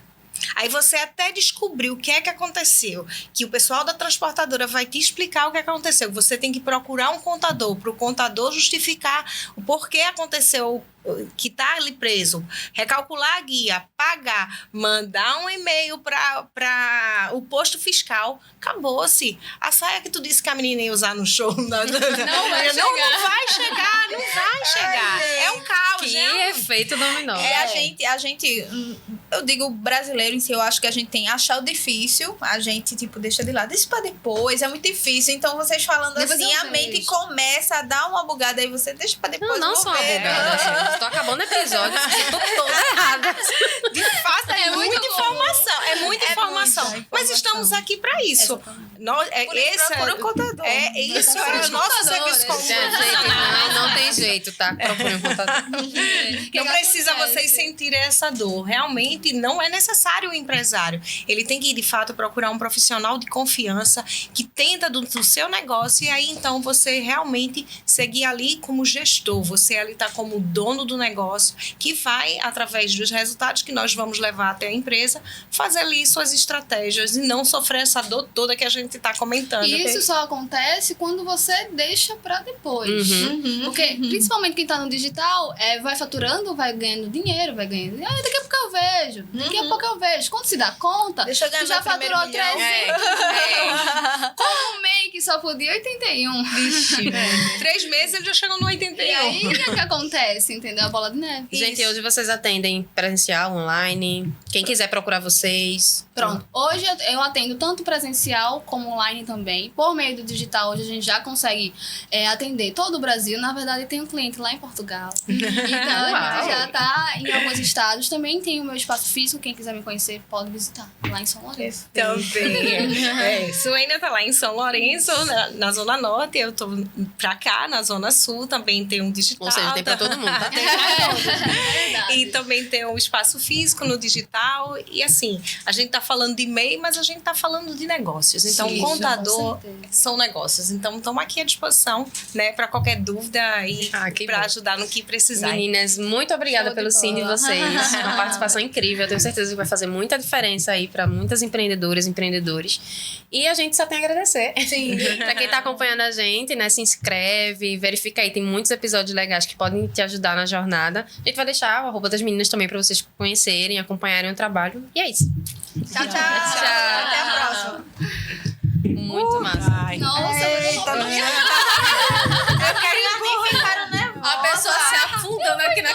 Aí você até descobrir o que é que aconteceu, que o pessoal da transportadora vai te explicar o que aconteceu. Você tem que procurar um contador, para o contador justificar o porquê aconteceu, que está ali preso, recalcular a guia, pagar, mandar um e-mail para o posto fiscal. Acabou-se. A saia que tu disse que a menina ia usar no show. Não vai chegar. É um caos. Que né? efeito dominó. A gente, eu digo brasileiro em si, eu acho que a gente tem achar o difícil, a gente, tipo, deixa de lado, isso pra depois, é muito difícil. Então, vocês falando Depois assim, eu a mente vejo. começa a dar uma bugada, aí você deixa pra depois. Não vou sou uma ver. bugada, gente. Tô acabando o episódio, tô toda errada. De fato, é muita informação. É muita informação. muita Mas informação. estamos aqui para isso. Por isso, procura um contador. Isso Procura é o nosso contador, serviço como Gente, não tem jeito, tá? Procure um contador. Não precisa vocês sentirem essa dor. Realmente não é necessário o empresário. Ele tem que, de fato, procurar um profissional de confiança que tenta do seu negócio e aí, então, você realmente seguir ali como gestor. Você ali está como dono do negócio que vai, através dos resultados que nós vamos levar até a empresa, fazer ali suas estratégias e não sofrer essa dor toda que a gente está comentando. E isso só acontece quando você deixa pra depois. Porque, principalmente quem tá no digital, vai faturando, vai ganhando dinheiro, vai ganhando. Ah, daqui a pouco eu vejo. Daqui a pouco eu vejo. Quando se dá conta, Deixa eu ganhar tu já meu primeiro faturou milhão. 300. Como um MEI que só podia 81. Vixe. 3 meses ele já chegou no 81. E aí, o que acontece? Entendeu? A bola de neve. Gente, hoje vocês atendem presencial, online? Quem quiser procurar vocês. Pronto. Hoje eu atendo tanto presencial como online também. Por meio do digital, hoje a gente já consegue atender todo o Brasil. Na verdade, tem um cliente lá em Portugal. Então, a gente já tá em alguns estados. Também tem o meu espaço físico. Quem quiser me conhecer, pode visitar. Lá em São Lourenço. Também. Suênia tá lá em São Lourenço, na Zona Norte. Eu tô pra cá, na Zona Sul. Também tem um digital. Ou seja, tem pra todo mundo, tá? Verdade. E também tem um espaço físico no digital. E assim, a gente tá falando de MEI, mas a gente tá falando de negócios. Então, Sim, contador com certeza. são negócios. Então, estamos aqui à disposição, né, para qualquer dúvida e Que para bom. ajudar no que precisar. Meninas, muito obrigada Show de pelo sim de bola. vocês. Uma participação incrível. Eu tenho certeza que vai fazer muita diferença aí para muitas empreendedoras e empreendedores. E a gente só tem a agradecer. Sim. Para quem tá acompanhando a gente, né, se inscreve, verifica aí. Tem muitos episódios legais que podem te ajudar na jornada. A gente vai deixar o arroba das meninas também para vocês conhecerem, acompanharem o trabalho. E é isso. Tchau, tchau. Até a próxima. Muito massa. Ai. Nossa, Eita,